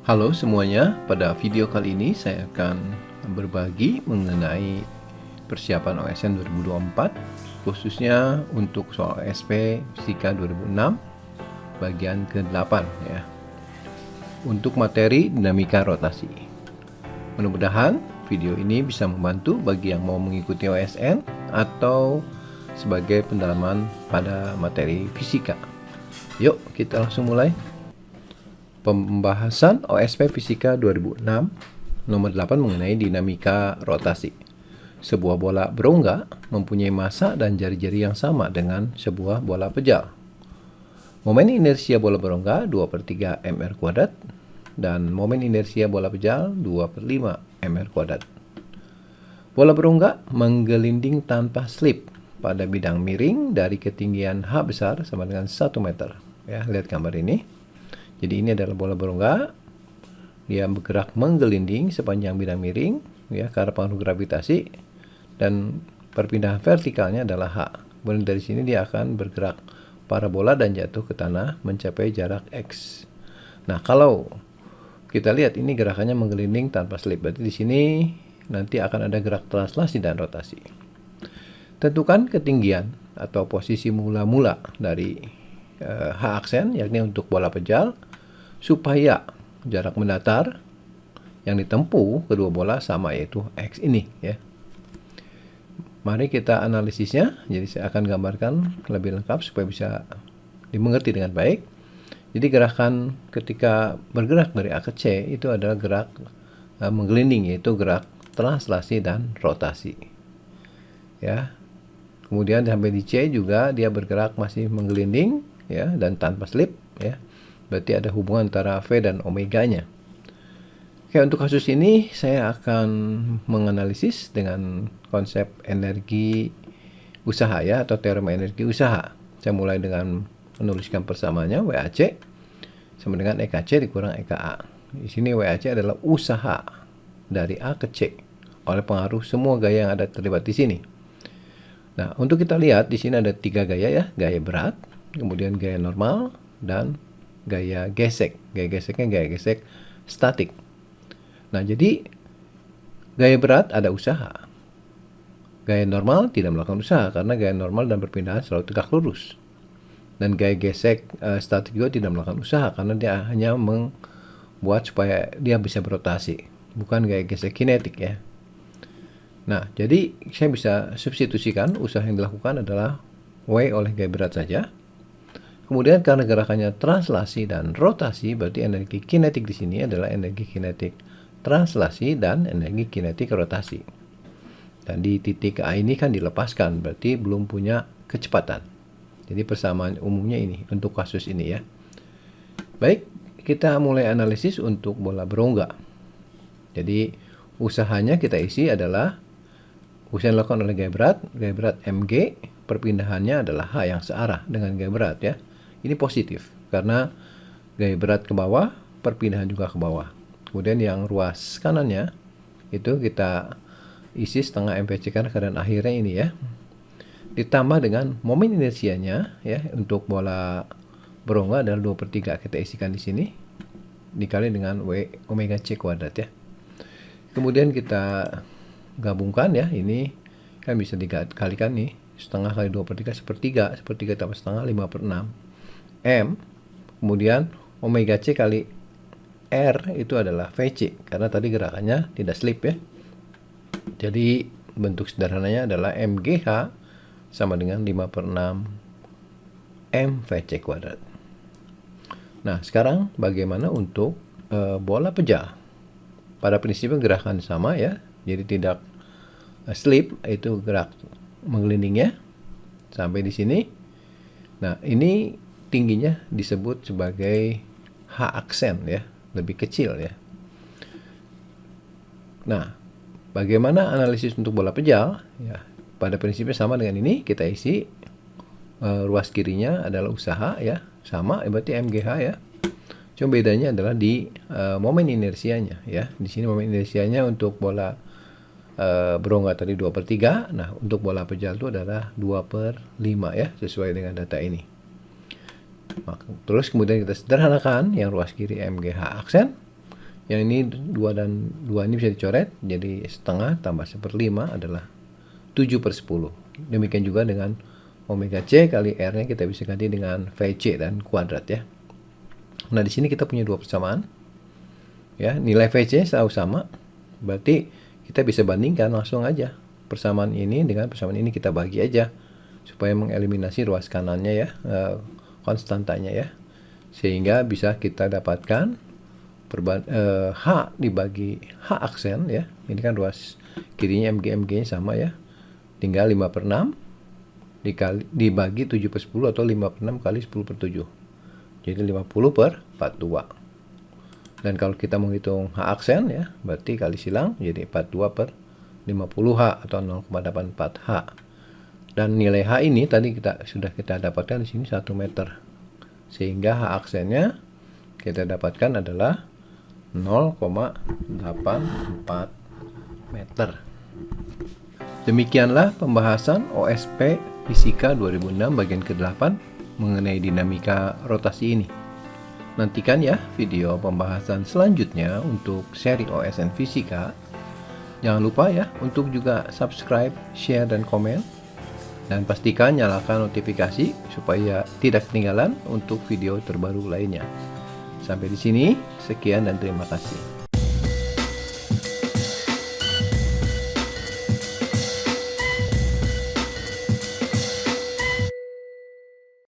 Halo semuanya, pada video kali ini saya akan berbagi mengenai persiapan OSN 2024 khususnya untuk soal SP Fisika 2006 bagian ke-8 ya. Untuk materi dinamika rotasi. Mudah-mudahan video ini bisa membantu bagi yang mau mengikuti OSN atau sebagai pendalaman pada materi fisika. Yuk, kita langsung mulai. Pembahasan OSP Fisika 2006 nomor 8 mengenai dinamika rotasi. Sebuah bola berongga mempunyai massa dan jari-jari yang sama dengan sebuah bola pejal. Momen inersia bola berongga 2/3 mr² dan momen inersia bola pejal 2/5 mr². Bola berongga menggelinding tanpa slip pada bidang miring dari ketinggian H besar sama dengan 1 meter. Ya, lihat gambar ini. Jadi ini adalah bola berongga, dia bergerak menggelinding sepanjang bidang miring, ya, karena pengaruh gravitasi, dan perpindahan vertikalnya adalah H. Kemudian dari sini dia akan bergerak parabola dan jatuh ke tanah mencapai jarak X. Nah, kalau kita lihat ini gerakannya menggelinding tanpa slip, berarti di sini nanti akan ada gerak translasi dan rotasi. Tentukan ketinggian atau posisi mula-mula dari H aksen, yakni untuk bola pejal, supaya jarak mendatar yang ditempuh kedua bola sama, yaitu X ini ya. Mari kita analisisnya. Jadi saya akan gambarkan lebih lengkap supaya bisa dimengerti dengan baik. Jadi gerakan ketika bergerak dari A ke C itu adalah gerak menggelinding, yaitu gerak translasi dan rotasi. Ya. Kemudian sampai di C juga dia bergerak masih menggelinding ya, dan tanpa slip ya. Berarti ada hubungan antara V dan omeganya. Oke, untuk kasus ini saya akan menganalisis dengan konsep energi usaha ya, atau teorema energi usaha. Saya mulai dengan menuliskan persamaannya WAC sama dengan EKC dikurang EKA. Di sini WAC adalah usaha dari A ke C oleh pengaruh semua gaya yang ada terlibat di sini. Nah, untuk kita lihat di sini ada 3 gaya ya, gaya berat, kemudian gaya normal, dan gaya gesek. Gaya geseknya gaya gesek statik. Nah, jadi gaya berat ada usaha. Gaya normal tidak melakukan usaha karena gaya normal dan perpindahan selalu tegak lurus. Dan gaya gesek statik juga tidak melakukan usaha karena dia hanya membuat supaya dia bisa berotasi, bukan gaya gesek kinetik ya. Nah, jadi saya bisa substitusikan usaha yang dilakukan adalah W oleh gaya berat saja. Kemudian karena gerakannya translasi dan rotasi, berarti energi kinetik di sini adalah energi kinetik translasi dan energi kinetik rotasi. Dan di titik A ini kan dilepaskan, berarti belum punya kecepatan. Jadi persamaan umumnya ini untuk kasus ini ya. Baik, kita mulai analisis untuk bola berongga. Jadi usahanya kita isi adalah usaha yang dilakukan oleh gaya berat mg, perpindahannya adalah H yang searah dengan gaya berat ya. Ini positif karena gaya berat ke bawah, perpindahan juga ke bawah. Kemudian yang ruas kanannya itu kita isi setengah MPC karena keadaan akhirnya ini ya. Ditambah dengan momen inersianya ya, untuk bola berongga adalah 2/3 kita isikan di sini dikali dengan W omega C kuadrat ya. Kemudian kita gabungkan ya, ini kan bisa dikalikan nih, setengah kali 2/3 sepertiga tambah setengah 5/6 M, kemudian omega C kali R itu adalah VC karena tadi gerakannya tidak slip ya. Jadi bentuk sederhananya adalah MGH sama dengan 5/6 M VC kuadrat. Nah, sekarang bagaimana untuk bola pejal? Pada prinsipnya gerakan sama ya, jadi tidak slip, itu gerak menggelindingnya sampai di sini. Nah, ini tingginya disebut sebagai H aksen ya, lebih kecil ya. Nah, bagaimana analisis untuk bola pejal? Ya, pada prinsipnya sama dengan ini, kita isi ruas kirinya adalah usaha ya, sama berarti MGH ya. Cuma bedanya adalah di momen inersianya ya. Di sini momen inersianya untuk bola berongga tadi 2/3. Nah, untuk bola pejal itu adalah 2/5 ya, sesuai dengan data ini. Terus kemudian kita sederhanakan yang ruas kiri MGH aksen. Yang ini 2 dan 2 ini bisa dicoret, jadi setengah tambah 1/5 adalah 7/10. Demikian juga dengan omega C kali R-nya kita bisa ganti dengan VC dan kuadrat ya. Nah, di sini kita punya dua persamaan. Ya, nilai VC selalu sama. Berarti kita bisa bandingkan langsung aja. Persamaan ini dengan persamaan ini kita bagi aja supaya mengeliminasi ruas kanannya ya, konstantanya ya. Sehingga bisa kita dapatkan H dibagi H aksen ya. Ini kan ruas kirinya MG-nya sama ya. Tinggal 5/6 dibagi 7/10 atau 5/6 kali 10/7. Jadi 50/42. Dan kalau kita menghitung H aksen ya, berarti kali silang jadi 42/50H atau 0,84 H. Dan nilai H ini tadi sudah kita dapatkan di sini 1 meter. Sehingga H aksennya kita dapatkan adalah 0,84 meter. Demikianlah pembahasan OSP Fisika 2006 bagian ke-8 mengenai dinamika rotasi ini. Nantikan ya video pembahasan selanjutnya untuk seri OSN Fisika. Jangan lupa ya untuk juga subscribe, share, dan komen. Dan pastikan nyalakan notifikasi supaya tidak ketinggalan untuk video terbaru lainnya. Sampai di sini, sekian dan terima kasih.